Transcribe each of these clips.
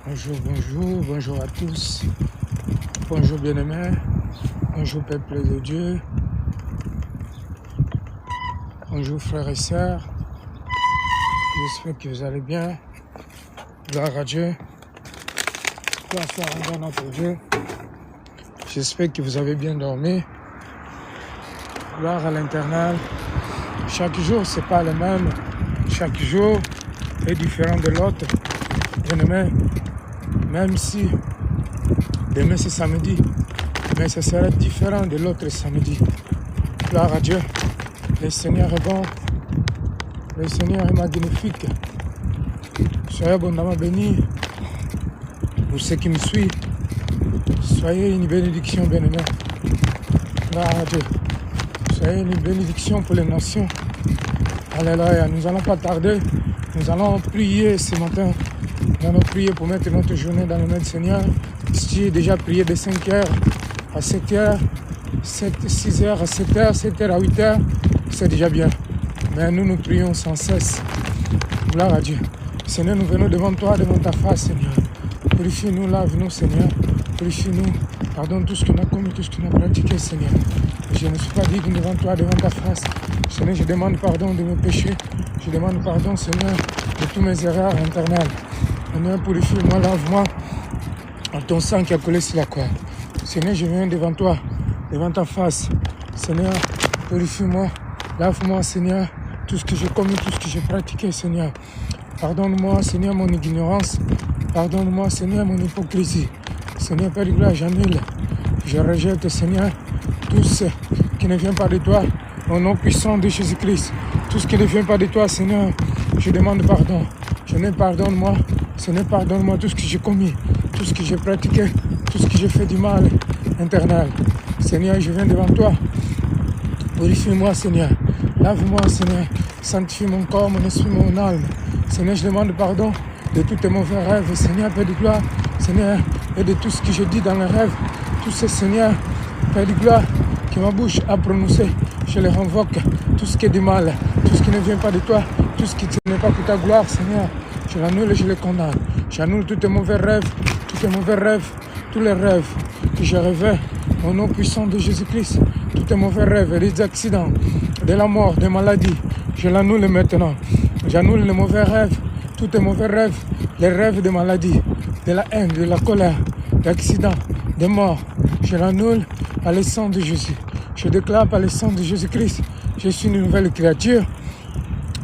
Bonjour, bonjour, bonjour à tous. Bonjour bien-aimés. Bonjour peuple de Dieu. Bonjour frères et sœurs. J'espère que vous allez bien. Gloire à Dieu. Gloire soit rendue à notre Dieu. J'espère que vous avez bien dormi. Gloire à l'Éternel. Chaque jour, ce n'est pas le même. Chaque jour est différent de l'autre. Bien-aimés, même si demain c'est samedi, mais ça sera différent de l'autre samedi. Gloire à Dieu. Le Seigneur est bon. Le Seigneur est magnifique. Soyez abondamment bénis. Pour ceux qui me suivent, soyez une bénédiction, bien-aimés. Gloire à Dieu. Soyez une bénédiction pour les nations. Alléluia. Nous n'allons pas tarder. Nous allons prier ce matin. Nous allons prier pour mettre notre journée dans le nom du Seigneur. Si tu es déjà prié de 5h à 7h, 6h à 7h, 7h à 8h, c'est déjà bien. Mais nous prions sans cesse. Gloire à Dieu. Seigneur, nous venons devant toi, devant ta face, Seigneur. Purifie-nous, lave-nous, Seigneur. Purifie-nous. Pardonne tout ce qu'on a commis, tout ce qu'on a pratiqué, Seigneur. Je ne suis pas digne devant toi, devant ta face. Seigneur, je demande pardon de mes péchés. Je demande pardon, Seigneur, de tous mes erreurs éternelles. Seigneur, purifie-moi, lave-moi en ton sang qui a coulé sur la croix. Seigneur, je viens devant toi, devant ta face. Seigneur, purifie-moi, lave-moi, Seigneur, tout ce que j'ai commis, tout ce que j'ai pratiqué, Seigneur. Pardonne-moi, Seigneur, mon ignorance. Pardonne-moi, Seigneur, mon hypocrisie. Seigneur, Père de gloire, j'annule. Je rejette, Seigneur, tout ce qui ne vient pas de toi, au nom puissant de Jésus-Christ. Tout ce qui ne vient pas de toi, Seigneur, je demande pardon. Seigneur, pardonne-moi. Seigneur, pardonne-moi tout ce que j'ai commis, tout ce que j'ai pratiqué, tout ce que j'ai fait du mal éternel. Seigneur, je viens devant toi. Purifie-moi, Seigneur. Lave-moi, Seigneur. Sanctifie mon corps, mon esprit, mon âme. Seigneur, je demande pardon de tous tes mauvais rêves. Seigneur, Père de gloire, Seigneur, et de tout ce que je dis dans les rêves. Tout ce, Seigneur, Père de gloire, que ma bouche a prononcé, je les renvoque. Tout ce qui est du mal, tout ce qui ne vient pas de toi, tout ce qui n'est pas pour ta gloire, Seigneur. Je l'annule et je le condamne. J'annule tous tes mauvais rêves, tous les rêves que j'ai rêvés au nom puissant de Jésus-Christ. Tous tes mauvais rêves, des accidents, de la mort, des maladies. Je l'annule maintenant. J'annule les mauvais rêves, tous tes mauvais rêves, les rêves de maladies, de la haine, de la colère, d'accidents, de mort. Je l'annule par le sang de Jésus. Je déclare par le sang de Jésus-Christ, je suis une nouvelle créature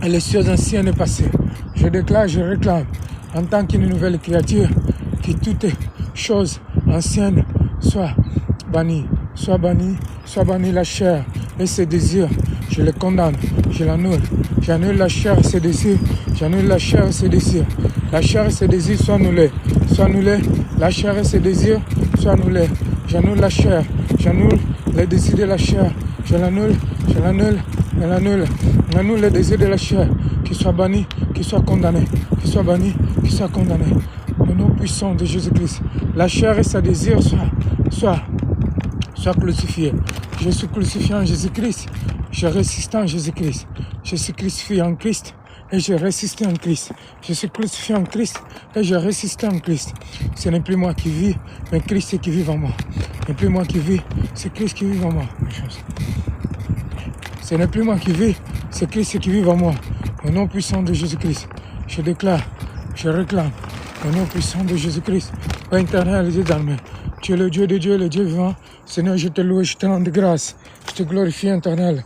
et les choses anciennes est passées. Je déclare, je réclame, en tant qu'une nouvelle créature, que toutes choses anciennes soient bannies, soit bannie la chair et ses désirs. Je les condamne, je l'annule. J'annule la chair et ses désirs, j'annule la chair et ses désirs. La chair et ses désirs soient annulés, la chair et ses désirs soient annulés. J'annule la chair, j'annule les désirs de la chair, je l'annule. J'annule les désirs de la chair, qui soit banni, qui soit condamné, qui soit banni, qui soit condamné. Au nom puissant de Jésus-Christ, la chair et ses désirs soient crucifiés. Je suis crucifié en Jésus-Christ, je résiste en Jésus-Christ. Je suis crucifié en Christ et je résiste en Christ. Je suis crucifié en Christ et je résiste en Christ. Ce n'est plus moi qui vis, mais Christ qui vit en moi. Ce n'est plus moi qui vis, c'est Christ qui vit en moi. Ce n'est plus moi qui vis, c'est Christ qui vit en moi. Au nom puissant de Jésus-Christ, je déclare, je réclame, au nom puissant de Jésus-Christ, Père éternel et Dieu d'armée. Tu es le Dieu de Dieu, le Dieu vivant. Seigneur, je te loue, je te rends de grâce. Je te glorifie, éternel.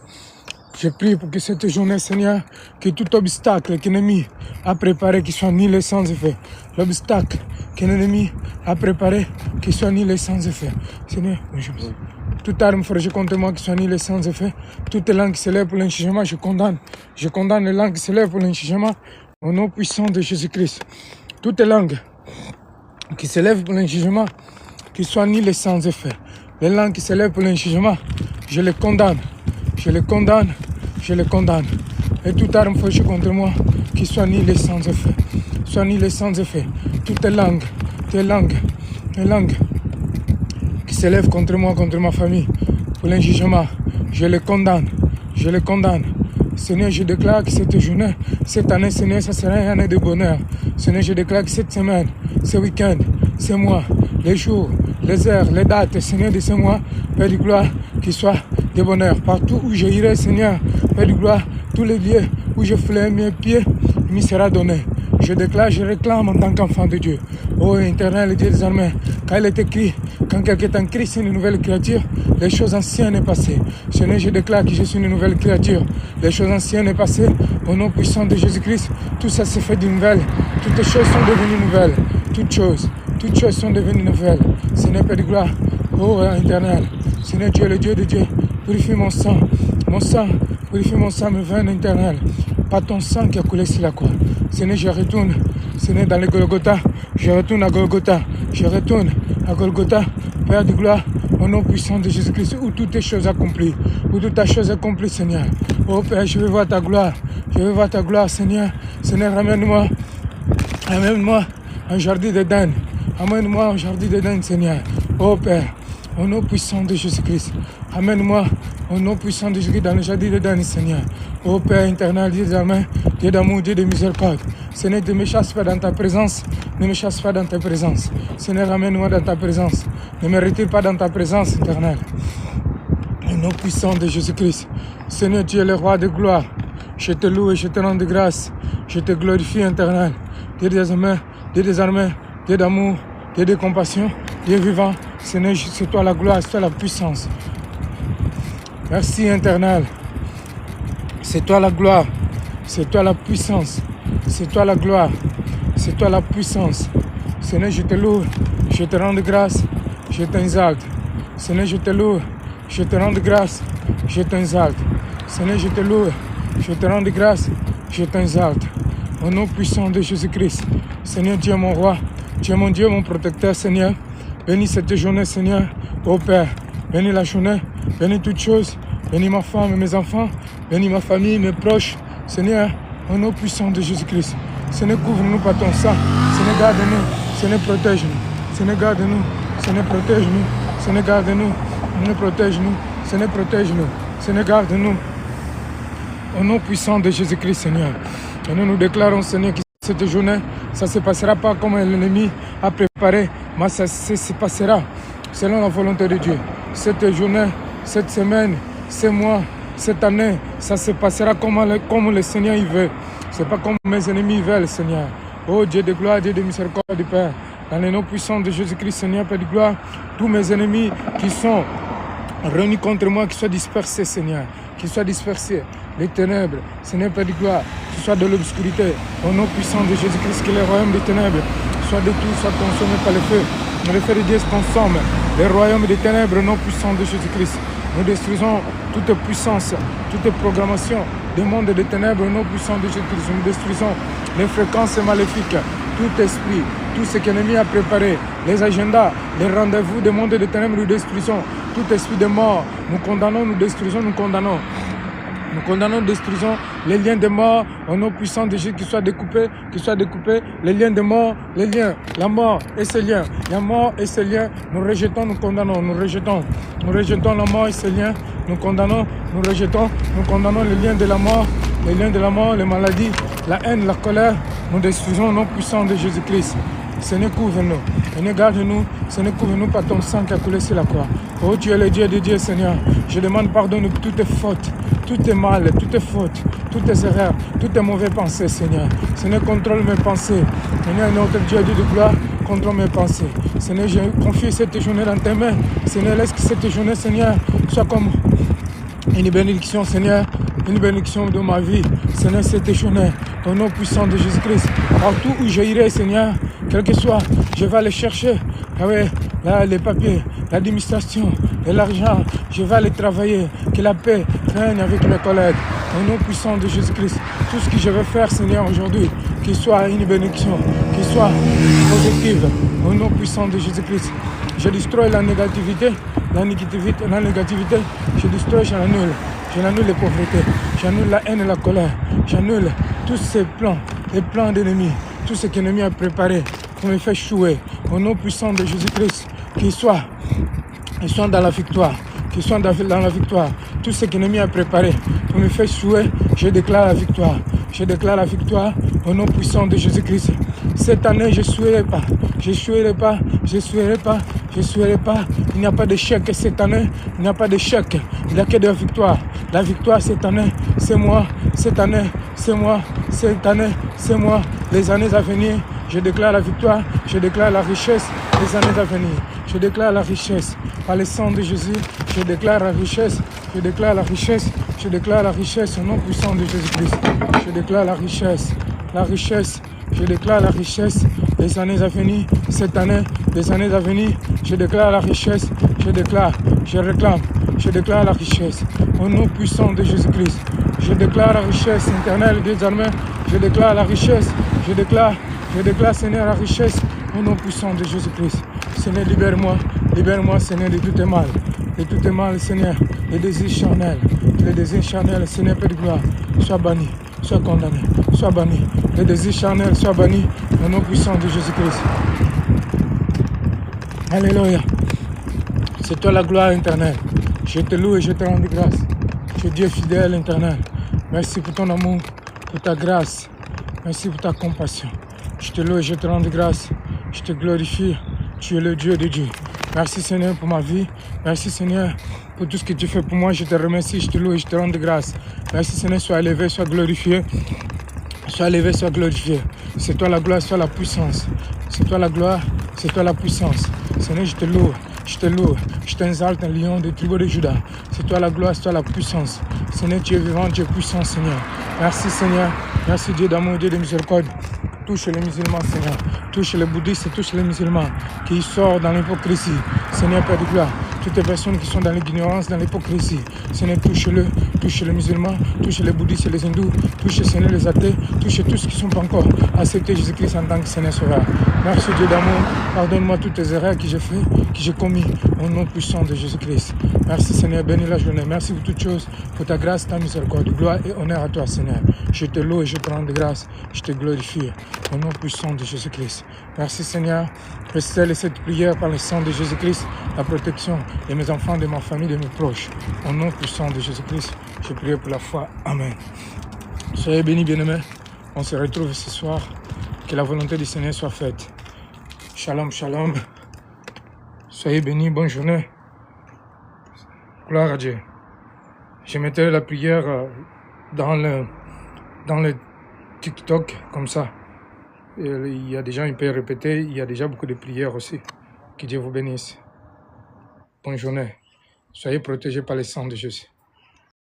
Je prie pour que cette journée, Seigneur, que tout obstacle que l'ennemi a préparé, qu'il soit nul et sans effet. L'obstacle que l'ennemi a préparé, qu'il soit nul et sans effet. Seigneur, toute arme forgée contre moi qui soit nul et sans effet. Toute langue qui s'élève pour l'enchigement, je condamne. Je condamne les langues qui s'élèvent pour l'enchigement au nom puissant de Jésus-Christ. Toute langue qui s'élève pour l'enchigement, qui soit nul et sans effet. Les langues qui s'élèvent pour l'enchigement, je les condamne. Je les condamne, je les condamne. Et toute arme forgée contre moi, qui soit nul et sans effet. Soit nul et sans effet. Toutes les langues qui s'élèvent contre moi, contre ma famille, pour l'injugement, je les condamne, je les condamne, Seigneur, je déclare que cette journée, cette année, Seigneur, ça sera une année de bonheur. Seigneur, je déclare que cette semaine, ce week-end, ce mois, les jours, les heures, les dates, Seigneur, de ce mois, Père de gloire, qu'il soit de bonheur. Partout où je irai, Seigneur, Père de gloire, tous les lieux où je ferai mes pieds, il me sera donné. Je déclare, je réclame en tant qu'enfant de Dieu. Ô éternel Dieu des armées, quand il est écrit, quand quelqu'un est en Christ, c'est une nouvelle créature, les choses anciennes sont passées. Seigneur, je déclare que je suis une nouvelle créature. Les choses anciennes sont passées. Au nom puissant de Jésus-Christ, tout ça s'est fait de nouvelles. Toutes les choses sont devenues nouvelles. Toutes choses sont devenues nouvelles. Seigneur Père de gloire, ô éternel, Seigneur Dieu, le Dieu de Dieu, purifie mon sang, purifie mon sang, me veine éternel. Pas ton sang qui a coulé sur la croix. Seigneur, je retourne, Seigneur, dans le Golgotha. Je retourne à Golgotha. Je retourne à Golgotha. Père de gloire, au nom puissant de Jésus-Christ, où toutes les choses accomplies, où toutes les choses accomplies, Seigneur. Oh Père, je veux voir ta gloire. Je veux voir ta gloire, Seigneur. Seigneur, ramène-moi un jardin d'Éden. Amène-moi un jardin d'Éden, Seigneur. Oh Père, au nom puissant de Jésus-Christ, amène-moi au nom puissant de Jésus-Christ dans le jardin d'Éden, Seigneur. Oh Père éternel, Dieu des armées, Dieu d'amour, Dieu de miséricorde. Seigneur, ne me chasse pas dans ta présence. Ne me chasse pas dans ta présence. Seigneur, amène-moi dans ta présence. Ne me retire pas dans ta présence, éternel. Au nom puissant de Jésus-Christ. Seigneur, tu es le roi de gloire. Je te loue et je te rends de grâce. Je te glorifie, éternel. Dieu des armées, Dieu d'amour, Dieu de compassion, Dieu vivant. Seigneur, c'est toi la gloire, c'est toi la puissance. Merci, éternel. C'est toi la gloire, c'est toi la puissance, c'est toi la gloire, c'est toi la puissance. Seigneur, je te loue, je te rends de grâce, je t'exalte. Seigneur, je te loue, je te rends de grâce, je t'exalte. Seigneur, je te loue, je te rends de grâce, je t'exalte. Au nom puissant de Jésus-Christ, Seigneur, tu es mon roi, tu es mon Dieu, mon protecteur, Seigneur. Bénis cette journée, Seigneur, ô Père. Bénis la journée, bénis toutes choses. Bénis ma femme et mes enfants. Bénis ma famille, mes proches. Seigneur, au nom puissant de Jésus-Christ. Seigneur, couvre-nous par ton sang. Seigneur, garde-nous. Seigneur, protège-nous. Seigneur, garde-nous. Seigneur, protège-nous. Seigneur, garde-nous. Seigneur, protège-nous. Seigneur, protège-nous. Seigneur, garde-nous. Au nom puissant de Jésus-Christ, Seigneur. Et nous déclarons, Seigneur, que cette journée, ça ne se passera pas comme l'ennemi a préparé, mais ça se passera selon la volonté de Dieu. Cette journée, cette semaine, ce mois, cette année, ça se passera comme le Seigneur il veut. Ce n'est pas comme mes ennemis veulent, Seigneur. Oh Dieu de gloire, Dieu de miséricorde, Père. Dans le nom puissant de Jésus-Christ, Seigneur, Père de gloire, tous mes ennemis qui sont réunis contre moi, qui soient dispersés, Seigneur. Qu'ils soient dispersés. Les ténèbres, Seigneur, Père de gloire, qui soient de l'obscurité. Au nom puissant de Jésus-Christ, que les royaumes des ténèbres soient détruits, soient consommés par le feu. Le feu de Dieu se consomme. Les royaumes des ténèbres, au nom puissant de Jésus-Christ. Nous détruisons toute puissance, toute programmation des mondes des ténèbres, au nom puissant de Jésus-Christ. Nous détruisons les fréquences maléfiques, tout esprit, tout ce que l'ennemi a préparé, les agendas, les rendez-vous des mondes des ténèbres, nous détruisons. Tout esprit de mort, nous condamnons, nous détruisons, nous condamnons. Nous condamnons, détruisons les liens de mort au nom puissant de Jésus qui soient découpés, les liens de mort, les liens, la mort et ses liens, la mort et ses liens, nous rejetons, nous condamnons, nous rejetons la mort et ses liens, nous condamnons, nous rejetons, nous condamnons les liens de la mort, les maladies, la haine, la colère, nous détruisons au nom puissant de Jésus-Christ. Seigneur, couvre-nous. Seigneur, garde-nous. Seigneur, couvre-nous par ton sang qui a coulé sur la croix. Oh, tu es le Dieu des dieux, Seigneur. Je demande pardon de toutes tes fautes, toutes tes mal, toutes tes fautes, toutes tes erreurs, toutes tes mauvaises pensées, Seigneur. Seigneur, contrôle mes pensées. Seigneur, notre Dieu, Dieu de gloire, contrôle mes pensées. Seigneur, je confie cette journée dans tes mains. Seigneur, laisse que cette journée, Seigneur, soit comme une bénédiction, Seigneur, une bénédiction de ma vie. Seigneur, cette journée, au nom puissant de Jésus-Christ, partout où je irai, Seigneur, quel que soit, je vais aller chercher. Ah ouais, là, les papiers, l'administration, et l'argent, je vais aller travailler. Que la paix règne avec mes collègues. Au nom puissant de Jésus-Christ, tout ce que je vais faire, Seigneur, aujourd'hui, qu'il soit une bénédiction, qu'il soit positive. Au nom puissant de Jésus-Christ, je destroy la négativité, la négativité, je destroy, je l'annule. Je l'annule les pauvretés, j'annule la haine et la colère, j'annule tous ces plans, les plans d'ennemis, tout ce que l'ennemi a préparé pour me faire échouer. Au nom puissant de Jésus-Christ, qu'ils soient dans la victoire, qu'ils soient dans la victoire. Tout ce que l'ennemi a préparé pour me faire échouer, Je déclare la victoire. Je déclare la victoire au nom puissant de Jésus-Christ. Cette année, je ne souhaiterai pas. Je ne souhaiterai pas. Je ne souhaiterai pas. Je ne souhaiterai pas. Il n'y a pas d'échec cette année. Il n'y a pas d'échec. Il n'y a que de la victoire. La victoire cette année, c'est moi. Cette année, c'est moi. Cette année, c'est moi. Les années à venir, je déclare la victoire. Je déclare la richesse des années à venir. Je déclare la richesse. Par le sang de Jésus, je déclare la richesse. Je déclare la richesse. Je déclare la richesse au nom puissant de Jésus-Christ. Je déclare la richesse. La richesse. Je déclare la richesse. Les années à venir. Cette année, les années à venir. Je déclare la richesse. Je déclare. Je réclame. Je déclare la richesse. Au nom puissant de Jésus-Christ. Je déclare la richesse éternelle désormais. Je déclare la richesse. Je déclare, Seigneur, la richesse au nom puissant de Jésus-Christ. Seigneur, libère-moi. Libère-moi, Seigneur, de tout tes mal. De tout tes mal, Seigneur. Les désirs charnels. Les désirs charnels, Seigneur, Père de gloire. Sois banni. Sois condamné. Sois banni. Les désirs charnels soient bannis au nom puissant de Jésus-Christ. Alléluia. C'est toi la gloire éternelle. Je te loue et je te rends grâce. Tu es Dieu fidèle éternel. Merci pour ton amour, pour ta grâce. Merci pour ta compassion. Je te loue et je te rends grâce. Je te glorifie. Tu es le Dieu de Dieu. Merci Seigneur pour ma vie. Merci Seigneur pour tout ce que tu fais pour moi. Je te remercie, je te loue et je te rends grâce. Merci Seigneur, sois élevé, sois glorifié. Sois élevé, sois glorifié. C'est toi la gloire, sois la puissance. C'est toi la gloire, c'est toi la puissance. Seigneur, je te loue. Je te loue, je t'exalte, un lion des tribus de Juda. C'est toi la gloire, c'est toi la puissance. Seigneur, tu es vivant, tu es puissant, Seigneur. Merci, Seigneur. Merci, Dieu d'amour, Dieu de miséricorde. Touche les musulmans, Seigneur. Touche les bouddhistes, touche les musulmans qui sortent dans l'hypocrisie. Seigneur, Père de gloire, toutes les personnes qui sont dans l'ignorance, dans l'hypocrisie. Seigneur, touche-le, touche les musulmans, touche les bouddhistes et les hindous, touche, Seigneur, les athées, touche tous ceux qui ne sont pas encore acceptés Jésus-Christ en tant que Seigneur Sauveur. Merci, Dieu d'amour. Pardonne-moi toutes les erreurs que j'ai faites, que j'ai commis au nom puissant de Jésus-Christ. Merci, Seigneur, bénis la journée. Merci pour toutes choses, pour ta grâce, ta miséricorde. Gloire et honneur à toi, Seigneur. Je te loue et je te rends de grâce. Je te glorifie au nom puissant de Jésus-Christ. Merci, Seigneur. Je scelle cette prière par le sang de Jésus-Christ, la protection de mes enfants, de ma famille, de mes proches. Au nom puissant de Jésus-Christ, je prie pour la foi. Amen. Soyez bénis, bien-aimés. On se retrouve ce soir. Que la volonté du Seigneur soit faite. Shalom, shalom. Soyez bénis, bonne journée. Gloire à Dieu. Je mettrai la prière dans le TikTok, comme ça. Il y a des gens qui peuvent répéter. Il y a déjà beaucoup de prières aussi. Que Dieu vous bénisse. Bonne journée. Soyez protégés par le sang de Jésus.